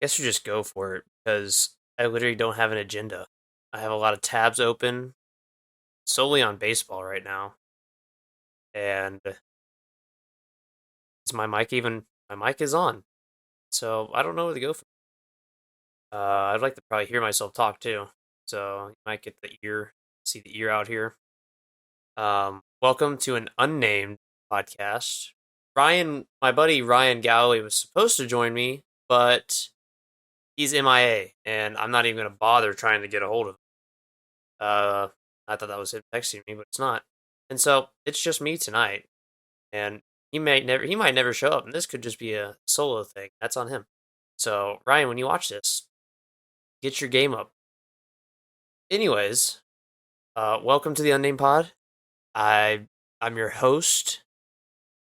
Guess we just go for it because I literally don't have an agenda. I have a lot of tabs open solely on baseball right now, and is my mic even? My mic is on, so I don't know where to go from. I'd like to probably hear myself talk too, so you might get the ear, see the ear out here. Welcome to an unnamed podcast. Ryan, my buddy Ryan Galloway was supposed to join me, but he's MIA, and I'm not even going to bother trying to get a hold of him. Uh, I thought that was him texting me, but it's not. And so it's just me tonight, and he might never show up, and this could just be a solo thing. That's on him. So Ryan, when you watch this, get your game up. Anyways, welcome to the Unnamed Pod. I I'm your host,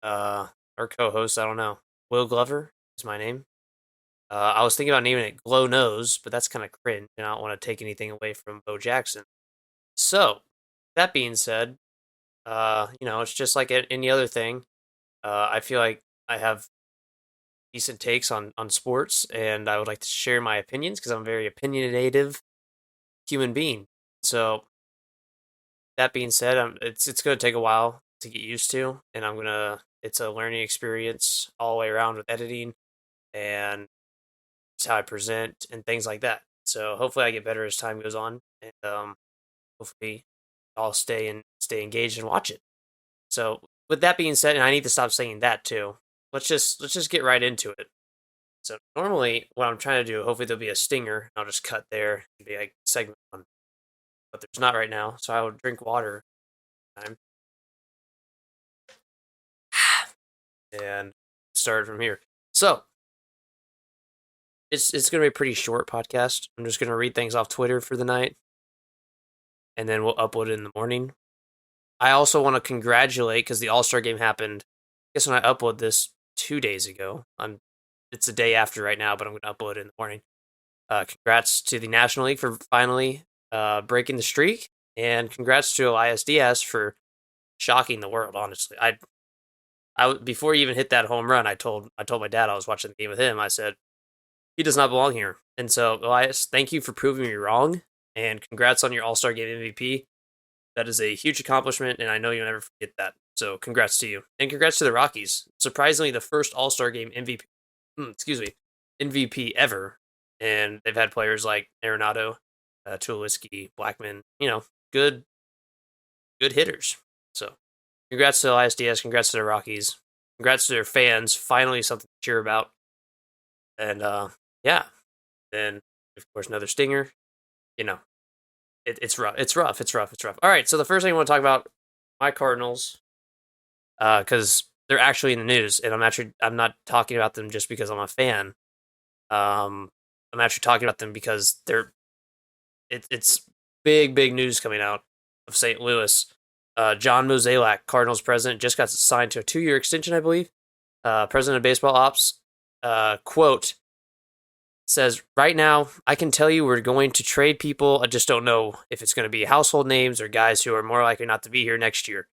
uh, or co-host. I don't know. Will Glover is my name. I was thinking about naming it Glow Nose, but that's kind of cringe, and I don't want to take anything away from Bo Jackson. So, that being said, it's just like any other thing. I feel like I have decent takes on sports, and I would like to share my opinions because I'm a very opinionative human being. So that being said, it's going to take a while to get used to, and it's a learning experience all the way around with editing and it's how I present and things like that. So hopefully I get better as time goes on, and hopefully I'll stay engaged and watch it. So with that being said, and I need to stop saying that too. Let's just get right into it. So normally what I'm trying to do, hopefully there'll be a stinger. I'll just cut there and be like segment one, but there's not right now. So I will drink water time and start from here. So it's gonna be a pretty short podcast. I'm just gonna read things off Twitter for the night, and then we'll upload it in the morning. I also want to congratulate because the All Star game happened. I guess when I upload this 2 days ago, it's the day after right now, but I'm going to upload it in the morning. Congrats to the National League for finally breaking the streak, and congrats to Elias Diaz for shocking the world. Honestly, I before he even hit that home run, I told my dad I was watching the game with him. I said he does not belong here, and so Elias, thank you for proving me wrong, and congrats on your All Star game MVP. That is a huge accomplishment, and I know you'll never forget that. So, congrats to you, and congrats to the Rockies. Surprisingly, the first All Star Game MVP, MVP ever, and they've had players like Arenado, Tulowitzki, Blackman. Good, good hitters. So, congrats to Elias Diaz. Congrats to the Rockies. Congrats to their fans. Finally, something to cheer about. And yeah, then of course another stinger. You know, it's rough. It's rough. It's rough. It's rough. All right. So the first thing I want to talk about my Cardinals, because they're actually in the news, and I'm not talking about them just because I'm a fan. I'm actually talking about them because it's big news coming out of St. Louis. John Mozeliak, Cardinals president, just got signed to a 2-year extension, I believe. President of baseball ops, quote, says, right now, I can tell you we're going to trade people. I just don't know if it's going to be household names or guys who are more likely not to be here next year.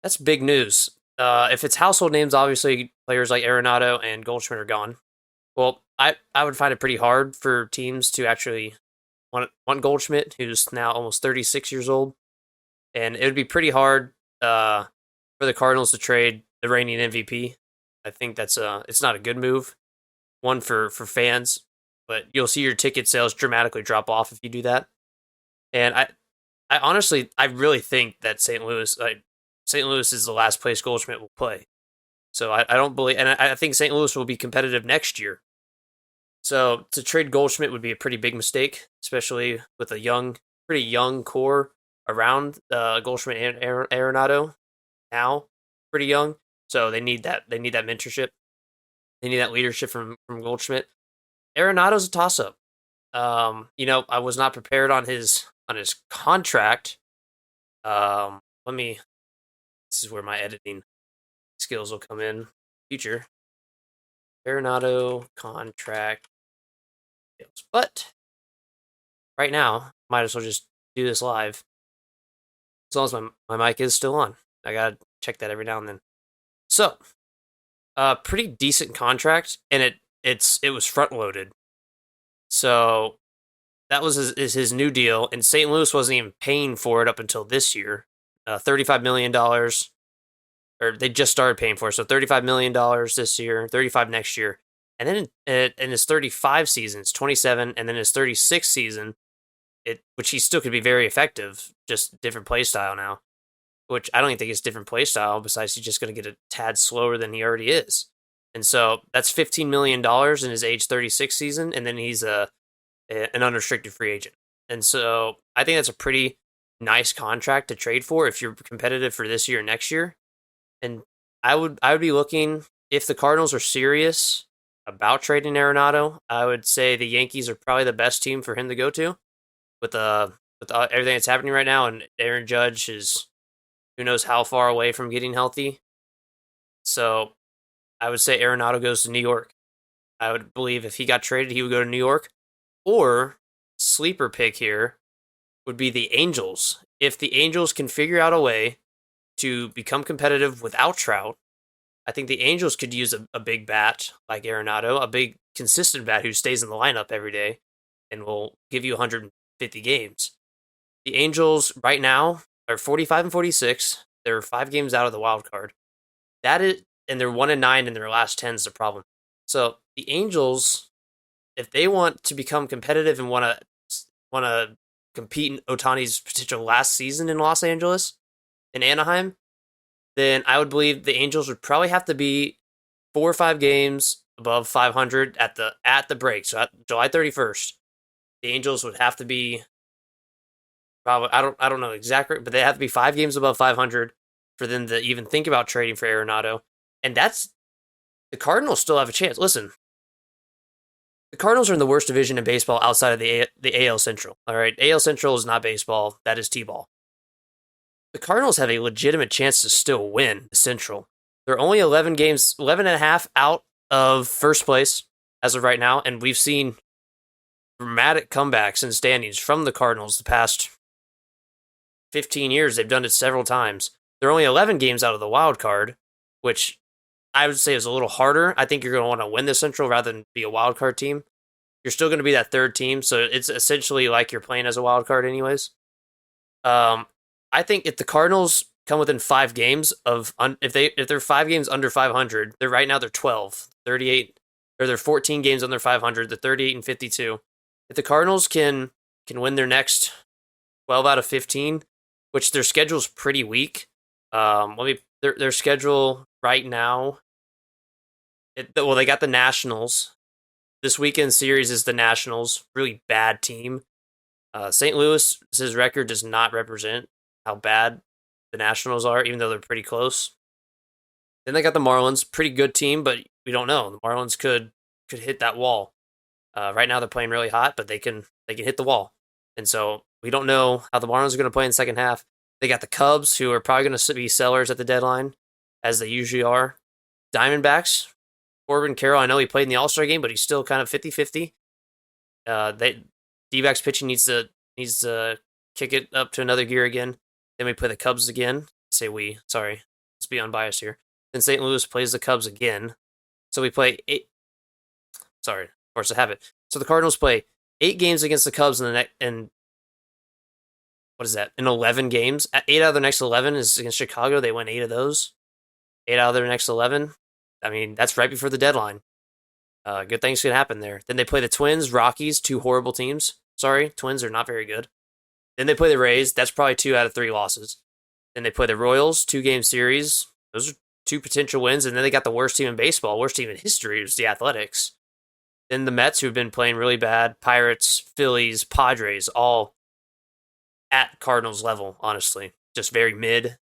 That's big news. If it's household names, obviously players like Arenado and Goldschmidt are gone. Well, I would find it pretty hard for teams to actually want Goldschmidt, who's now almost 36 years old, and it would be pretty hard for the Cardinals to trade the reigning MVP. I think it's not a good move. One for fans, but you'll see your ticket sales dramatically drop off if you do that. And I honestly, I really think that St. Louis is the last place Goldschmidt will play. So I don't believe, and I think St. Louis will be competitive next year. So to trade Goldschmidt would be a pretty big mistake, especially with pretty young core around Goldschmidt and Arenado now, pretty young. So they need that. They need that mentorship. They need that leadership from Goldschmidt. Arenado's a toss up. I was not prepared on his contract. Let me. This is where my editing skills will come in. Future Arenado contract, but right now, might as well just do this live. As long as my mic is still on, I gotta check that every now and then. So, pretty decent contract, and it was front loaded. So that was his new deal, and St. Louis wasn't even paying for it up until this year. $35 million, or they just started paying for it. So $35 million this year, 35 next year, and then in his 35 seasons, 27, and then his 36 season, which he still could be very effective, just different play style now. Which I don't even think it's different play style. Besides, he's just going to get a tad slower than he already is, and so that's $15 million in his age 36 season, and then he's an unrestricted free agent. And so I think that's a pretty nice contract to trade for if you're competitive for this year and next year. And I would be looking, if the Cardinals are serious about trading Arenado, I would say the Yankees are probably the best team for him to go to with everything that's happening right now, and Aaron Judge is who knows how far away from getting healthy. So I would say Arenado goes to New York. I would believe if he got traded, he would go to New York. Or sleeper pick here would be the Angels. If the Angels can figure out a way to become competitive without Trout, I think the Angels could use a big bat like Arenado, a big consistent bat who stays in the lineup every day and will give you 150 games. The Angels right now are 45 and 46. They're 5 games out of the wild card. And they're 1-9 in their last 10 is the problem. So the Angels, if they want to become competitive and want to compete in Ohtani's potential last season in Los Angeles, in Anaheim, then I would believe the Angels would probably have to be 4 or 5 games above 500 at the break. So at July 31st, the Angels would have to be probably, I don't know exactly, but they have to be 5 games above 500 for them to even think about trading for Arenado. And the Cardinals still have a chance. Listen, the Cardinals are in the worst division in baseball outside of the AL Central. All right, AL Central is not baseball. That is T-ball. The Cardinals have a legitimate chance to still win the Central. They're only 11 and a half out of first place as of right now, and we've seen dramatic comebacks in standings from the Cardinals the past 15 years. They've done it several times. They're only 11 games out of the wild card, which I would say is a little harder. I think you're going to want to win the Central rather than be a wild card team. You're still going to be that third team, so it's essentially like you're playing as a wild card anyways. I think if the Cardinals come within 5 games of if they're 5 games under 500, they're 12, 38, or they're 14 games under 500, they're 38 and 52. If the Cardinals can win their next 12 out of 15, which their schedule is pretty weak. Their schedule right now. They got the Nationals. This weekend series is the Nationals. Really bad team. St. Louis's record does not represent how bad the Nationals are, even though they're pretty close. Then they got the Marlins. Pretty good team, but we don't know. The Marlins could hit that wall. Right now they're playing really hot, but they can hit the wall. And so we don't know how the Marlins are going to play in the second half. They got the Cubs, who are probably going to be sellers at the deadline, as they usually are. Diamondbacks, Corbin Carroll, I know he played in the All-Star game, but he's still kind of 50-50. D-backs pitching needs to kick it up to another gear again. Then we play the Cubs again. Sorry, let's be unbiased here. Then St. Louis plays the Cubs again. So we play 8. Sorry, force of habit. So the Cardinals play 8 games against the Cubs in what is that? In 11 games. 8 out of their next 11 is against Chicago. They win 8 of those. 8 out of their next 11. I mean, that's right before the deadline. Good things can happen there. Then they play the Twins, Rockies, 2 horrible teams. Sorry, Twins are not very good. Then they play the Rays. That's probably 2 out of 3 losses. Then they play the Royals, 2-game series. Those are 2 potential wins. And then they got the worst team in baseball, worst team in history, was the Athletics. Then the Mets, who've been playing really bad. Pirates, Phillies, Padres, all at Cardinals level, honestly. Just very mid,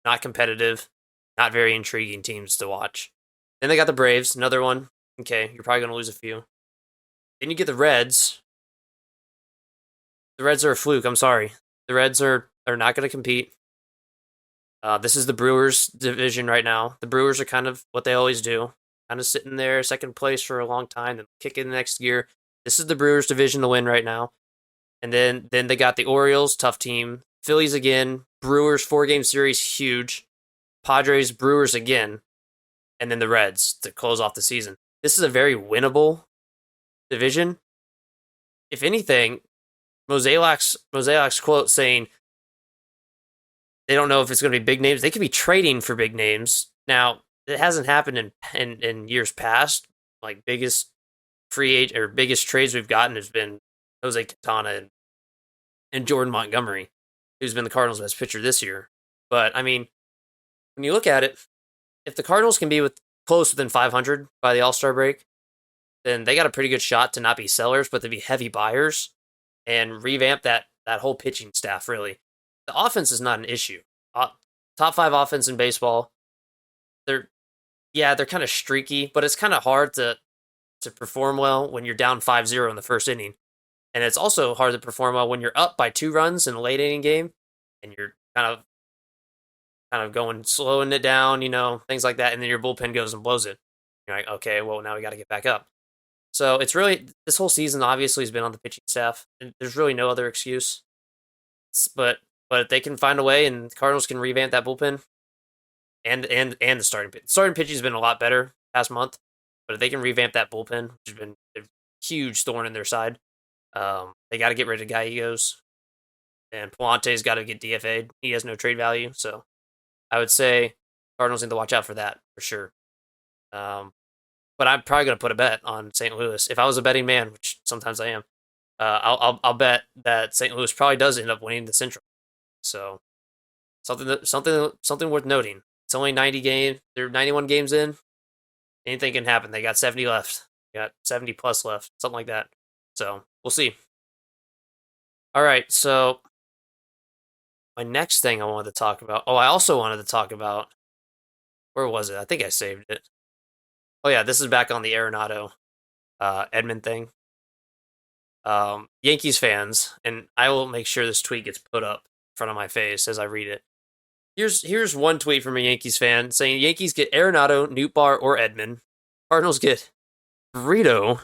not competitive, not very intriguing teams to watch. Then they got the Braves, another one. Okay, you're probably going to lose a few. Then you get the Reds. The Reds are a fluke, I'm sorry. The Reds are not going to compete. This is the Brewers division right now. The Brewers are kind of what they always do. Kind of sitting there, second place for a long time, then kick in the next year. This is the Brewers division to win right now. And then they got the Orioles, tough team. Phillies again. Brewers, 4-game series, huge. Padres, Brewers again. And then the Reds to close off the season. this is a very winnable division. If anything, Mosaic's quote saying they don't know if it's going to be big names. They could be trading for big names. Now, it hasn't happened in years past. Like biggest biggest trades we've gotten has been Jose Quintana and Jordan Montgomery, who's been the Cardinals' best pitcher this year. But I mean, when you look at it, if the Cardinals can be close within 500 by the All-Star break, then they got a pretty good shot to not be sellers, but to be heavy buyers and revamp that whole pitching staff. Really, the offense is not an issue. Top 5 offense in baseball. They're kind of streaky, but it's kind of hard to perform well when you're down 5-0 in the first inning. And it's also hard to perform well when you're up by 2 runs in a late inning game and you're kind of going, slowing it down, things like that. And then your bullpen goes and blows it. You're like, okay, well, now we got to get back up. So it's really, this whole season obviously has been on the pitching staff. And there's really no other excuse. But if they can find a way and the Cardinals can revamp that bullpen and the starting pitch. Starting pitching has been a lot better past month. But if they can revamp that bullpen, which has been a huge thorn in their side, they got to get rid of Gallegos. And Palante's got to get DFA'd. He has no trade value. So I would say Cardinals need to watch out for that, for sure. But I'm probably going to put a bet on St. Louis. If I was a betting man, which sometimes I am, I'll bet that St. Louis probably does end up winning the Central. So something worth noting. It's only 90 games. They're 91 games in. Anything can happen. They got 70 left. They got 70 plus left, something like that. So we'll see. All right. So my next thing I wanted to talk about. Oh, I also wanted to talk about. Where was it? I think I saved it. Oh yeah, this is back on the Arenado, Edman thing. Yankees fans, and I will make sure this tweet gets put up in front of my face as I read it. Here's one tweet from a Yankees fan saying Yankees get Arenado, Nootbaar, or Edman. Cardinals get Burrito,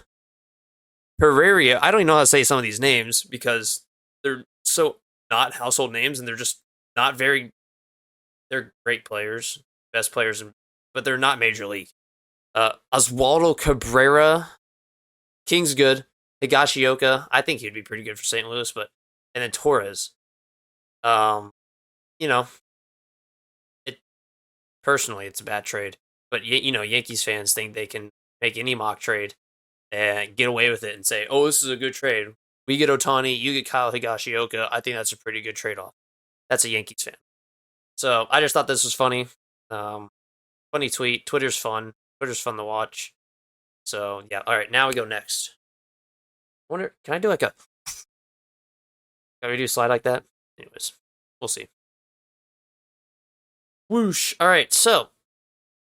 Pereira. I don't even know how to say some of these names because they're so not household names and they're just not very. They're great players, best players, but they're not major league. Oswaldo Cabrera, King's good. Higashioka, I think he'd be pretty good for St. Louis, and then Torres. Personally, it's a bad trade. But, Yankees fans think they can make any mock trade and get away with it and say, oh, this is a good trade. We get Ohtani, you get Kyle Higashioka. I think that's a pretty good trade-off. That's a Yankees fan. So I just thought this was funny. Funny tweet. Twitter's fun. Twitter's fun to watch. So, yeah. All right, now we go next. Can I do like a... Can we do a slide like that? Anyways, we'll see. Whoosh. All right, so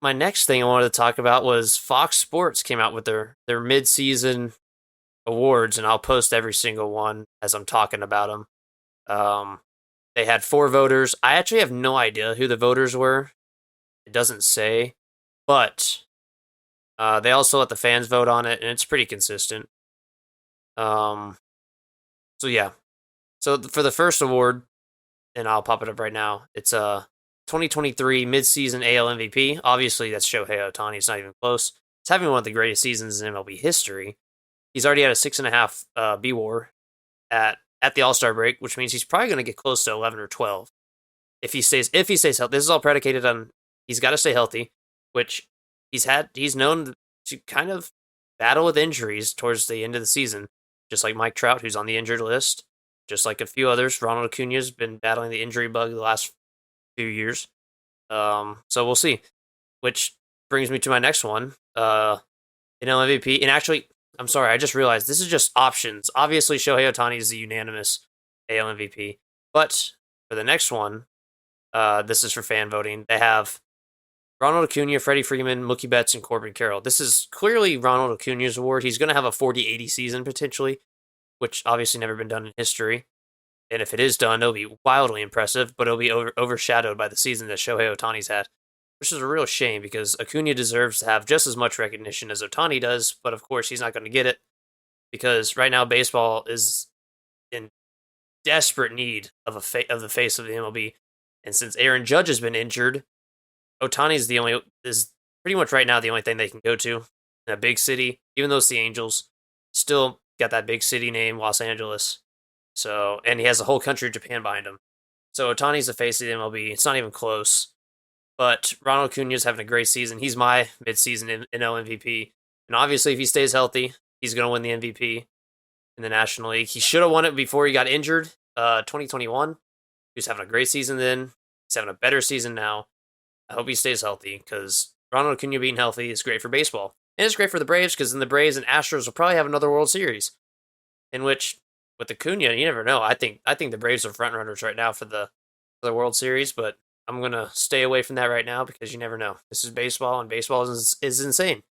my next thing I wanted to talk about was Fox Sports came out with their mid-season awards, and I'll post every single one as I'm talking about them. They had 4 voters. I actually have no idea who the voters were. It doesn't say, but they also let the fans vote on it, and it's pretty consistent. So yeah. So for the first award, and I'll pop it up right now, it's 2023 midseason AL MVP. Obviously, that's Shohei Ohtani. It's not even close. It's having one of the greatest seasons in MLB history. He's already had a 6.5 B-WAR at the All-Star break, which means he's probably going to get close to 11 or 12 if he stays healthy. This is all predicated on he's got to stay healthy, which he's known to kind of battle with injuries towards the end of the season, just like Mike Trout, who's on the injured list, just like a few others. Ronald Acuna's been battling the injury bug the last few years. So we'll see. Which brings me to my next one. NL MVP. And actually, I'm sorry, I just realized this is just options. Obviously, Shohei Ohtani is the unanimous AL MVP. But for the next one, this is for fan voting. They have Ronald Acuna, Freddie Freeman, Mookie Betts, and Corbin Carroll. This is clearly Ronald Acuna's award. He's going to have a 40-80 season potentially, which obviously never been done in history. And if it is done, it'll be wildly impressive, but it'll be overshadowed by the season that Shohei Ohtani's had, which is a real shame because Acuna deserves to have just as much recognition as Ohtani does, but of course he's not going to get it because right now baseball is in desperate need of the face of the MLB. And since Aaron Judge has been injured, Ohtani is pretty much right now the only thing they can go to. in a big city, even though it's the Angels, still got that big city name, Los Angeles. So, and he has the whole country of Japan behind him. So Otani's the face of the MLB. It's not even close. But Ronald Acuna's having a great season. He's my midseason NL MVP. And obviously, if he stays healthy, he's going to win the MVP in the National League. He should have won it before he got injured, 2021. He was having a great season then. He's having a better season now. I hope he stays healthy because Ronald Acuna being healthy is great for baseball. And it's great for the Braves because then the Braves and Astros will probably have another World Series. In which, with Acuna, you never know. I think the Braves are front runners right now for the World Series, but I'm going to stay away from that right now because you never know. This is baseball, and baseball is insane.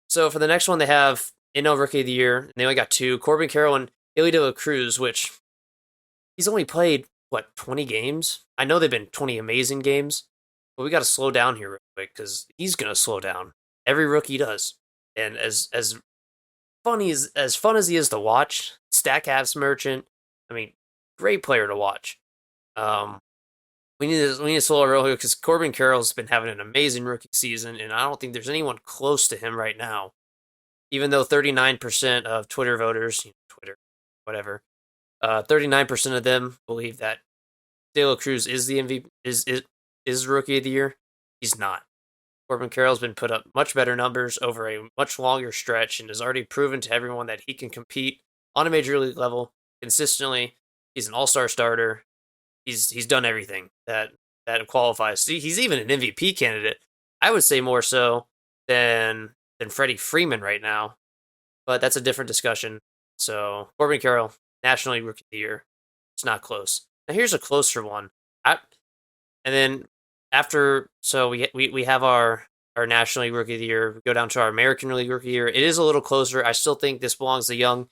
So for the next one, they have NL Rookie of the Year, and they only got two, Corbin Carroll and Elly De La Cruz, which he's only played, 20 games? I know they've been 20 amazing games, but we got to slow down here real quick because he's going to slow down. Every rookie does. And as fun as he is to watch, Statcast Merchant, I mean, great player to watch. We need to slow it real quick because Corbin Carroll's been having an amazing rookie season, and I don't think there's anyone close to him right now. Even though 39% of Twitter voters, Twitter, whatever, 39% of them believe that De La Cruz is the MVP, is Rookie of the Year. He's not. Corbin Carroll's been put up much better numbers over a much longer stretch and has already proven to everyone that he can compete on a major league level consistently. He's an all-star starter. He's done everything that qualifies. See, he's even an MVP candidate. I would say more so than Freddie Freeman right now, but that's a different discussion. So Corbin Carroll, National League Rookie of the Year. It's not close. Now here's a closer one. And then after, so we have our National League Rookie of the Year. We go down to our American League Rookie of the Year. It is a little closer. I still think this belongs to Young.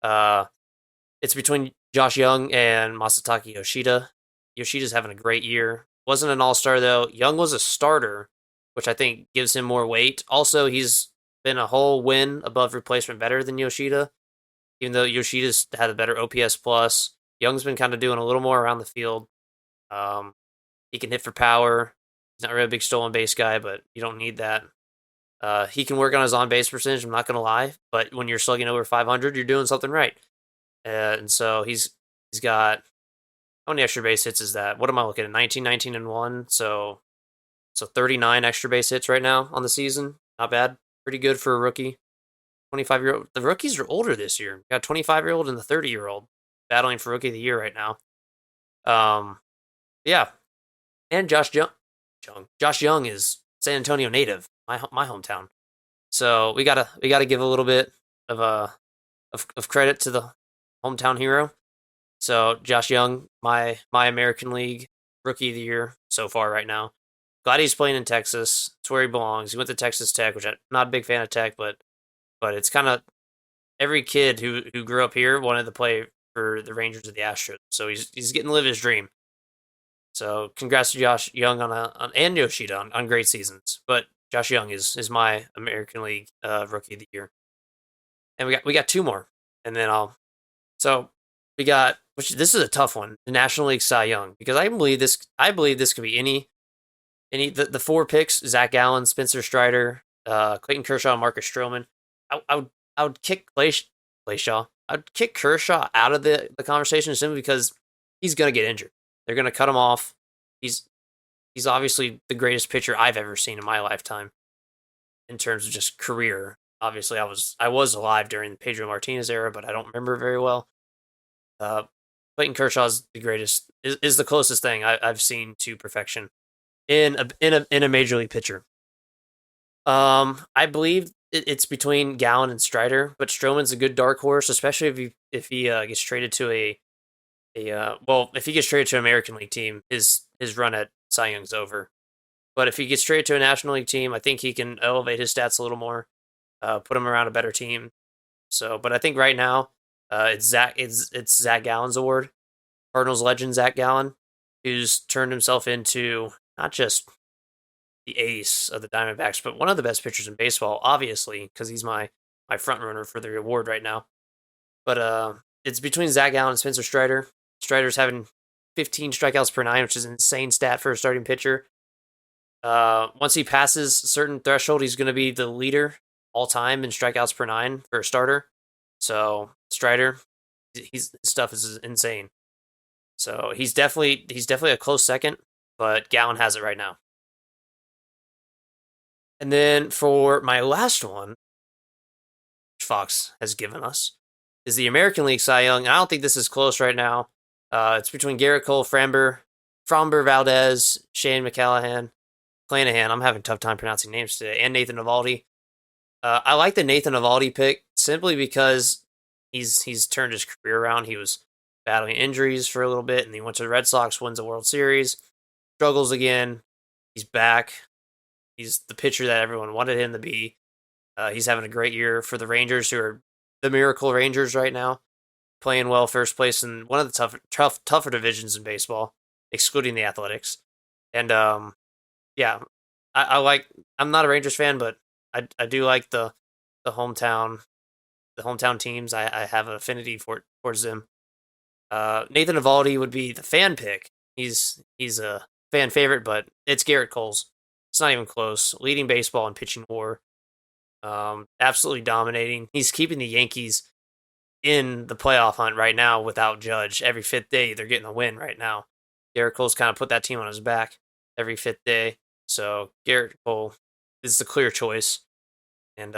It's between Josh Young and Masataka Yoshida. Yoshida's having a great year. Wasn't an all-star, though. Young was a starter, which I think gives him more weight. Also, he's been a whole win above replacement better than Yoshida, even though Yoshida's had a better OPS plus. Young's been kind of doing a little more around the field. He can hit for power. He's not really a big stolen base guy, but you don't need that. He can work on his on-base percentage, I'm not going to lie, but when you're slugging over 500, you're doing something right. And so he's got, how many extra base hits is that? What am I looking at? 19, 19, and 1. So 39 extra base hits right now on the season. Not bad. Pretty good for a rookie. 25-year-old. The rookies are older this year. We got a 25-year-old and the 30-year-old battling for Rookie of the Year right now. Yeah. And Josh Young is San Antonio native, my hometown. So we gotta give a little bit of credit to the hometown hero. So Josh Young, my American League Rookie of the Year so far right now. Glad he's playing in Texas. It's where he belongs. He went to Texas Tech, which I'm not a big fan of Tech, but it's kind of every kid who grew up here wanted to play for the Rangers or the Astros. So he's getting to live his dream. So congrats to Josh Young and Yoshida on great seasons. But Josh Young is my American League Rookie of the Year. And we got two more, and then we got, which this is a tough one, the National League Cy Young, because I believe this could be any the four picks: Zach Gallen, Spencer Strider, Clayton Kershaw, and Marcus Stroman. I would kick Kershaw. I'd kick Kershaw out of the conversation simply because he's gonna get injured. They're gonna cut him off. He's obviously the greatest pitcher I've ever seen in my lifetime in terms of just career. Obviously, I was alive during the Pedro Martinez era, but I don't remember very well. Clayton Kershaw's the greatest, is the closest thing I've seen to perfection in a major league pitcher. I believe it's between Gallen and Strider, but Stroman's a good dark horse, especially if he gets traded to if he gets traded to an American League team, his run at Cy Young's over. But if he gets traded to a National League team, I think he can elevate his stats a little more, put him around a better team. So, but I think right now, it's Zach Gallen's award. Cardinals legend Zach Gallen, who's turned himself into not just the ace of the Diamondbacks, but one of the best pitchers in baseball, obviously, because he's my front runner for the award right now. But it's between Zach Gallen and Spencer Strider. Strider's having 15 strikeouts per nine, which is an insane stat for a starting pitcher. Once he passes a certain threshold, he's going to be the leader all time in strikeouts per nine for a starter. So Strider, his stuff is insane. So he's definitely a close second, but Gallen has it right now. And then for my last one, which Fox has given us, is the American League Cy Young. I don't think this is close right now. It's between Garrett Cole, Framber Valdez, Shane McClanahan. I'm having a tough time pronouncing names today, and Nathan Eovaldi. I like the Nathan Eovaldi pick simply because he's turned his career around. He was battling injuries for a little bit, and he went to the Red Sox, wins a World Series, struggles again. He's back. He's the pitcher that everyone wanted him to be. He's having a great year for the Rangers, who are the Miracle Rangers right now, playing well, first place in one of the tougher divisions in baseball, excluding the Athletics. And yeah, I like. I'm not a Rangers fan, but I do like the hometown teams. I have an affinity towards them. Nathan Eovaldi would be the fan pick. He's a fan favorite, but it's Garrett Cole's. It's not even close. Leading baseball in pitching WAR. Absolutely dominating. He's keeping the Yankees in the playoff hunt right now without Judge. Every fifth day, they're getting a win right now. Garrett Cole's kind of put that team on his back every fifth day. So Garrett Cole is the clear choice. And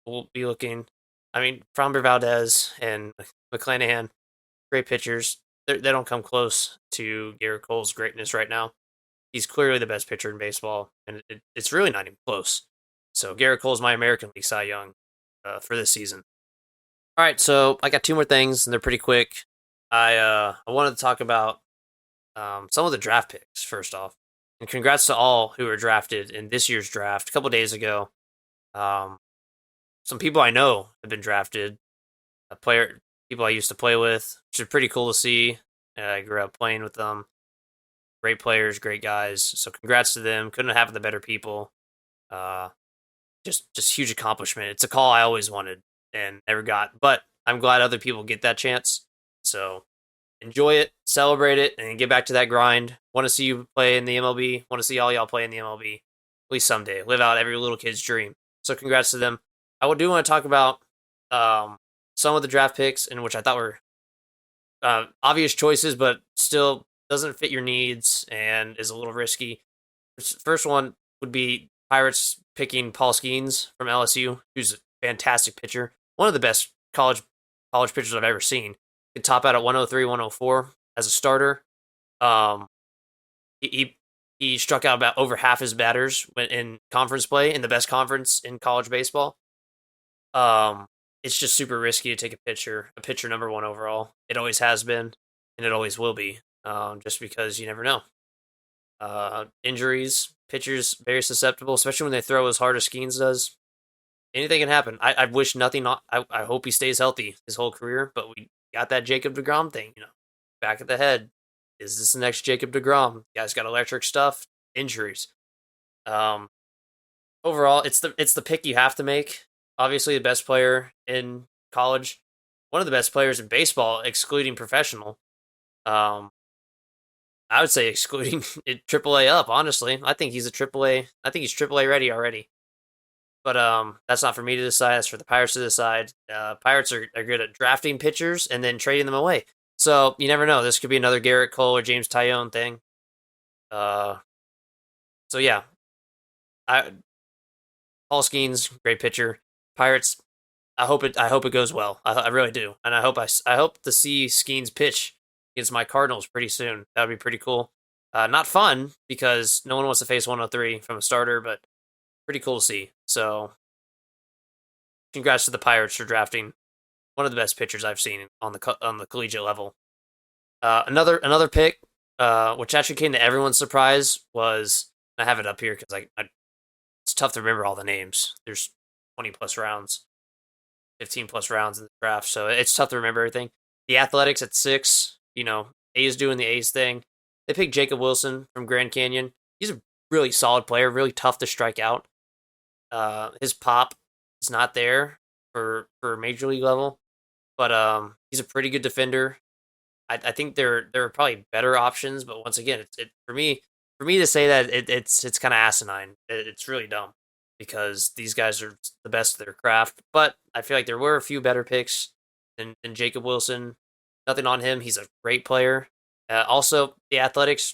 we'll be looking. I mean, Framber Valdez and McClanahan, great pitchers. They don't come close to Garrett Cole's greatness right now. He's clearly the best pitcher in baseball, and it's really not even close. So Garrett Cole's my American League Cy Young for this season. All right, so I got two more things, and they're pretty quick. I wanted to talk about some of the draft picks first off, and congrats to all who were drafted in this year's draft a couple days ago. Some people I know have been drafted. People I used to play with, which is pretty cool to see. I grew up playing with them. Great players, great guys. So congrats to them. Couldn't have the better people. Just huge accomplishment. It's a call I always wanted and never got, but I'm glad other people get that chance. So enjoy it, celebrate it, and get back to that grind. Want to see you play in the MLB. Want to see all y'all play in the MLB. At least someday. Live out every little kid's dream. So congrats to them. I do want to talk about some of the draft picks, in which I thought were obvious choices, but still doesn't fit your needs and is a little risky. First one would be Pirates picking Paul Skeens from LSU, who's a fantastic pitcher. One of the best college pitchers I've ever seen. Could top out at 103, 104 as a starter. He struck out about over half his batters in conference play, in the best conference in college baseball. It's just super risky to take a pitcher number one overall. It always has been, and it always will be. Just because you never know. Injuries, pitchers very susceptible, especially when they throw as hard as Skeens does. Anything can happen. I wish nothing. I hope he stays healthy his whole career, but we got that Jacob deGrom thing, back at the head. Is this the next Jacob deGrom? The guy's got electric stuff. Injuries. Overall, it's the pick you have to make. Obviously, the best player in college, one of the best players in baseball, excluding professional. I would say excluding it, AAA up. Honestly, I think he's AAA. I think he's AAA ready already. But that's not for me to decide. That's for the Pirates to decide. Pirates are good at drafting pitchers and then trading them away. So you never know. This could be another Garrett Cole or James Taillon thing. So yeah, Paul Skeens, great pitcher. Pirates. I hope it goes well. I really do, and I hope to see Skeens pitch against my Cardinals pretty soon. That would be pretty cool. Not fun because no one wants to face 103 from a starter, but pretty cool to see. So, congrats to the Pirates for drafting one of the best pitchers I've seen on the collegiate level. Another pick, which actually came to everyone's surprise, was I have it up here because it's tough to remember all the names. There's 20 plus rounds, 15 plus rounds in the draft, so it's tough to remember everything. The Athletics at 6. A's doing the A's thing. They picked Jacob Wilson from Grand Canyon. He's a really solid player, really tough to strike out. His pop is not there for major league level, but he's a pretty good defender. I think there are probably better options, but once again, for me to say that it's kind of asinine. It's really dumb because these guys are the best of their craft. But I feel like there were a few better picks than Jacob Wilson. Nothing on him. He's a great player. Also, the Athletics,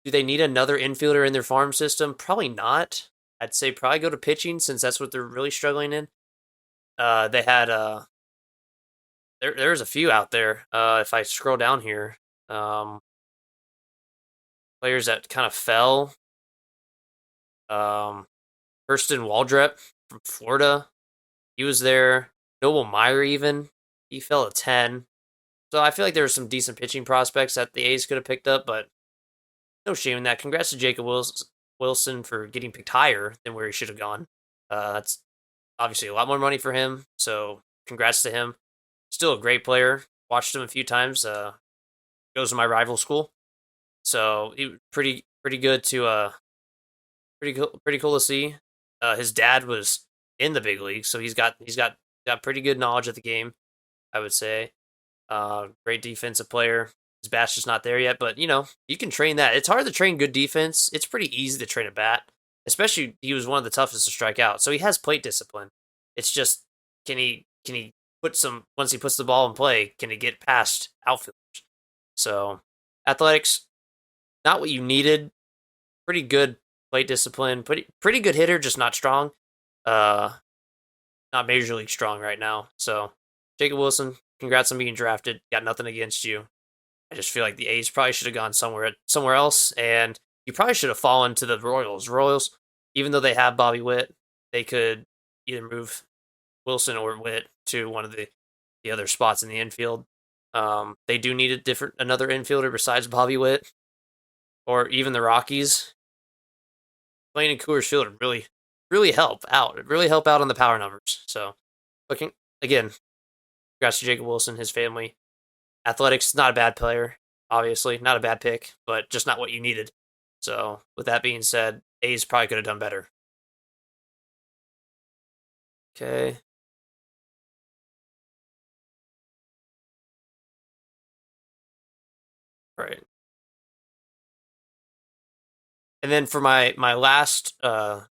do they need another infielder in their farm system? Probably not. I'd say probably go to pitching since that's what they're really struggling in. They had there's a few out there. If I scroll down here, players that kind of fell. Hurston Waldrep from Florida, he was there. Noble Meyer even, he fell at 10. So I feel like there were some decent pitching prospects that the A's could have picked up, but no shame in that. Congrats to Jacob Wilson for getting picked higher than where he should have gone. That's obviously a lot more money for him, so congrats to him. Still a great player. Watched him a few times. Goes to my rival school, so he pretty good to pretty cool to see. His dad was in the big league, so he's got pretty good knowledge of the game, I would say. Great defensive player. His bat's just not there yet, but you can train that. It's hard to train good defense. It's pretty easy to train a bat, especially he was one of the toughest to strike out. So he has plate discipline. It's just can he put some once he puts the ball in play, can he get past outfielders? So Athletics, not what you needed. Pretty good plate discipline. Pretty good hitter, just not strong. Not major league strong right now. So Jacob Wilson, congrats on being drafted. Got nothing against you. I just feel like the A's probably should have gone somewhere else, and you probably should have fallen to the Royals. Royals, even though they have Bobby Witt, they could either move Wilson or Witt to one of the other spots in the infield. They do need another infielder besides Bobby Witt, or even the Rockies. Playing in Coors Field would really help out. It'd really help out on the power numbers. So, looking again, congrats to Jacob Wilson, his family. Athletics, not a bad player, obviously. Not a bad pick, but just not what you needed. So, with that being said, A's probably could have done better. Okay. All right. And then for my last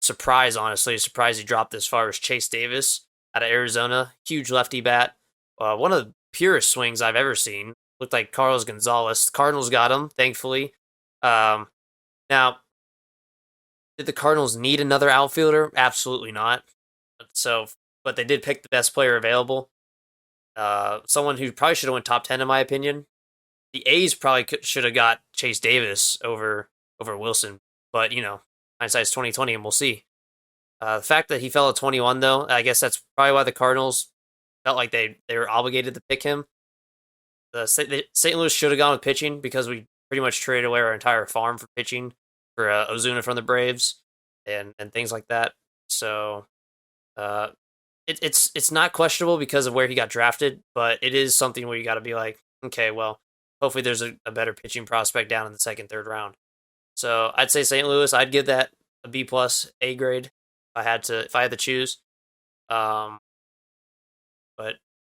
surprise, honestly, surprise he dropped this far is Chase Davis out of Arizona. Huge lefty bat. One of the purest swings I've ever seen. Looked like Carlos Gonzalez. The Cardinals got him, thankfully. Now, did the Cardinals need another outfielder? Absolutely not. So, but they did pick the best player available. Someone who probably should have went top 10 in my opinion. The A's probably should have got Chase Davis over Wilson, but hindsight's 2020, and we'll see. The fact that he fell at 21, though, I guess that's probably why the Cardinals felt like they were obligated to pick him. The St. Louis should have gone with pitching because we pretty much traded away our entire farm for pitching for Ozuna from the Braves and things like that. So it's not questionable because of where he got drafted, but it is something where you got to be like, okay, well, hopefully there's a better pitching prospect down in the second, third round. So I'd say St. Louis. I'd give that a B plus, A grade. If I had to choose. But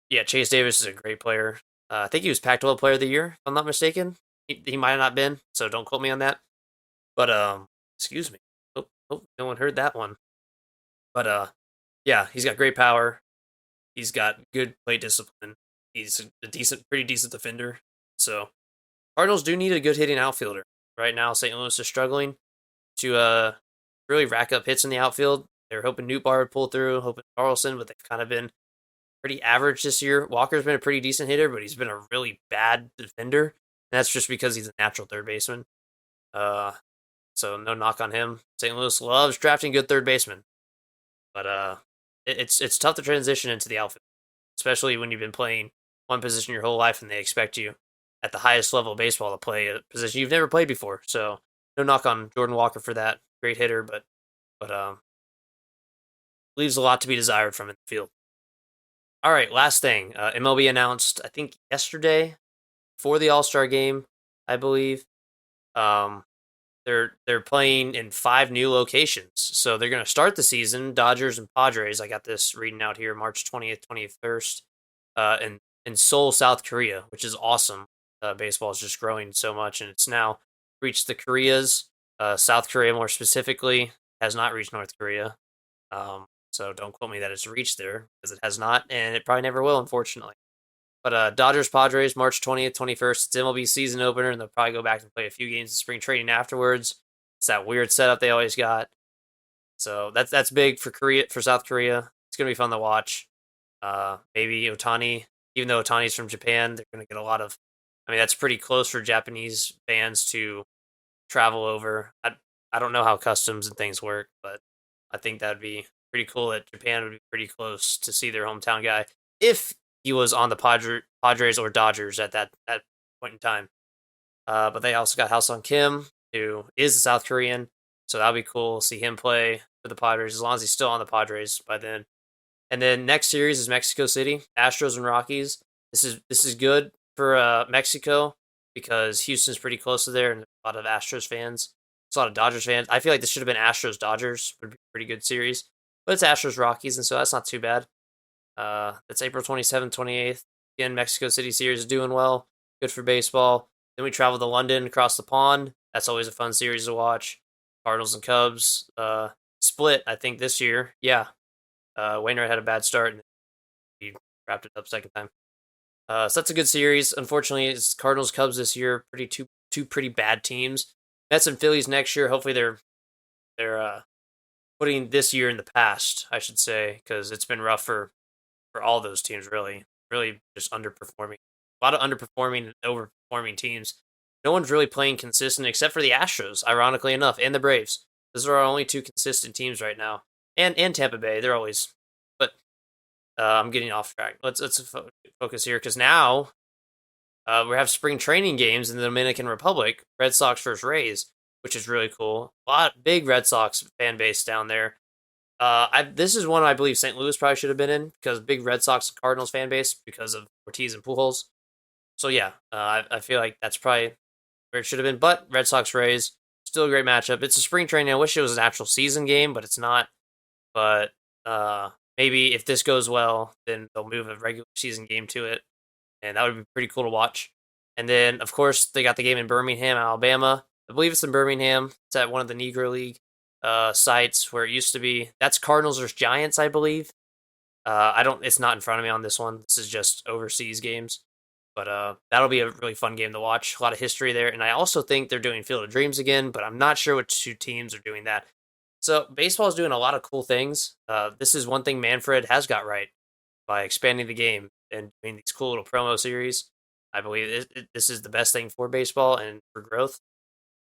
yeah, Chase Davis is a great player. I think he was Pac-12 Player of the Year, if I'm not mistaken. He might have not been, so don't quote me on that. But excuse me. Oh, no one heard that one. But yeah, he's got great power. He's got good plate discipline. He's a pretty decent defender. So Cardinals do need a good hitting outfielder. Right now, St. Louis is struggling to really rack up hits in the outfield. They're hoping Nootbaar would pull through, hoping Carlson, but they've kind of been pretty average this year. Walker's been a pretty decent hitter, but he's been a really bad defender. And that's just because he's a natural third baseman. So no knock on him. St. Louis loves drafting good third basemen. But it's tough to transition into the outfield, especially when you've been playing one position your whole life and they expect you at the highest level of baseball to play a position you've never played before. So no knock on Jordan Walker for that. Great hitter, but leaves a lot to be desired from in the field. All right, last thing. MLB announced, I think yesterday, for the All-Star game, I believe. They're playing in 5 new locations. So they're going to start the season, Dodgers and Padres. I got this reading out here, March 20th, 21st, in Seoul, South Korea, which is awesome. Baseball is just growing so much, and it's now reached the Koreas. South Korea, more specifically, has not reached North Korea. So don't quote me that it's reached there, because it has not, and it probably never will, unfortunately. But Dodgers Padres, March 20th, 21st. It's MLB season opener, and they'll probably go back and play a few games of spring training afterwards. It's that weird setup they always got. So that's big for South Korea. It's gonna be fun to watch. Maybe Otani, even though Otani's from Japan, they're gonna get a lot of. I mean, that's pretty close for Japanese fans to travel over. I don't know how customs and things work, but I think that'd be pretty cool that Japan would be pretty close to see their hometown guy if he was on the Padres or Dodgers at that point in time. But they also got Ha-Seong Kim, who is a South Korean, so that'll be cool. See him play for the Padres as long as he's still on the Padres by then. And then next series is Mexico City, Astros and Rockies. This is good for Mexico because Houston's pretty close to there, and a lot of Astros fans. It's a lot of Dodgers fans. I feel like this should have been Astros Dodgers. Would be a pretty good series, but it's Astros Rockies, and so that's not too bad. That's April 27th, 28th. Again, Mexico City series is doing well. Good for baseball. Then we travel to London across the pond. That's always a fun series to watch. Cardinals and Cubs split, I think, this year. Yeah. Wainwright had a bad start, and he wrapped it up second time. So that's a good series. Unfortunately, it's Cardinals Cubs this year. Two pretty bad teams. Mets and Phillies next year. Hopefully they're putting this year in the past, I should say, because it's been rough for all those teams. Really just underperforming. A lot of underperforming and overperforming teams. No one's really playing consistent except for the Astros, ironically enough, and the Braves. Those are our only two consistent teams right now. And Tampa Bay, they're always. But I'm getting off track. Let's focus here, because now we have spring training games in the Dominican Republic. Red Sox versus Rays, which is really cool. Big Red Sox fan base down there. This is one I believe St. Louis probably should have been in, because big Red Sox Cardinals fan base because of Ortiz and Pujols. So yeah, I feel like that's probably where it should have been. But Red Sox Rays, still a great matchup. It's a spring training. I wish it was an actual season game, but it's not. But maybe if this goes well, then they'll move a regular season game to it, and that would be pretty cool to watch. And then, of course, they got the game in Birmingham, Alabama. I believe it's in Birmingham. It's at one of the Negro League sites where it used to be. That's Cardinals versus Giants, I believe. It's not in front of me on this one. This is just overseas games. But that'll be a really fun game to watch. A lot of history there. And I also think they're doing Field of Dreams again, but I'm not sure which two teams are doing that. So baseball is doing a lot of cool things. This is one thing Manfred has got right by expanding the game and doing these cool little promo series. I believe this is the best thing for baseball and for growth.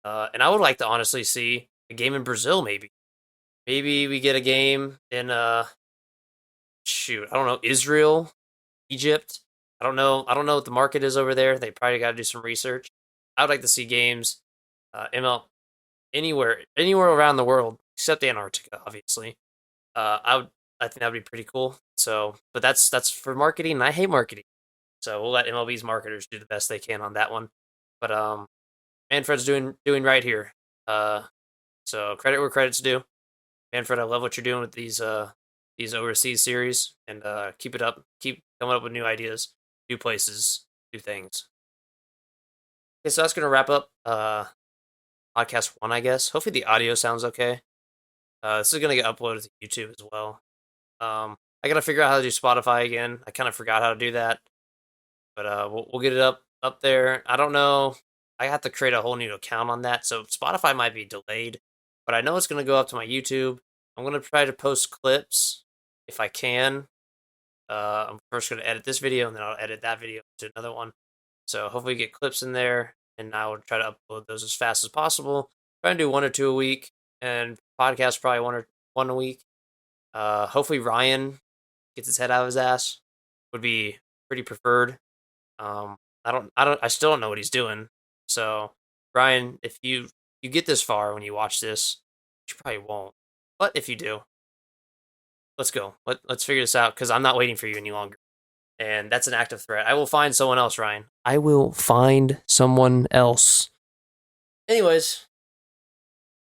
And I would like to honestly see a game in Brazil, maybe. Maybe we get a game in, I don't know, Israel, Egypt. I don't know what the market is over there. They probably got to do some research. I would like to see games, ML, anywhere around the world except Antarctica, obviously. I think that'd be pretty cool. So, but that's for marketing, and I hate marketing. So we'll let MLB's marketers do the best they can on that one. But Manfred's doing right here. So credit where credit's due. Manfred, I love what you're doing with these overseas series, and keep it up. Keep coming up with new ideas, new places, new things. Okay, so that's gonna wrap up podcast 1, I guess. Hopefully the audio sounds okay. This is gonna get uploaded to YouTube as well. I gotta figure out how to do Spotify again. I kind of forgot how to do that, but we'll get it up there. I don't know. I have to create a whole new account on that, so Spotify might be delayed, but I know it's gonna go up to my YouTube. I'm gonna try to post clips if I can. I'm first gonna edit this video, and then I'll edit that video to another one. So hopefully get clips in there, and I will try to upload those as fast as possible. Try and do 1 or 2 a week, and podcast probably one a week. Hopefully Ryan gets his head out of his ass. Would be pretty preferred. I still don't know what he's doing. So Ryan, if you get this far when you watch this, you probably won't. But if you do, let's go. Let's figure this out, because I'm not waiting for you any longer. And that's an active threat. I will find someone else, Ryan. I will find someone else. Anyways,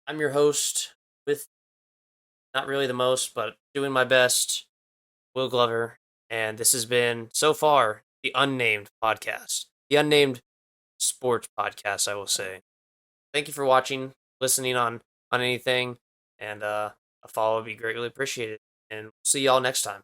I'm your host with not really the most, but doing my best, Will Glover. And this has been, so far, the Unnamed Podcast. The Unnamed Sports Podcast, I will say. Thank you for watching, listening on anything. And a follow would be greatly appreciated. And we'll see y'all next time.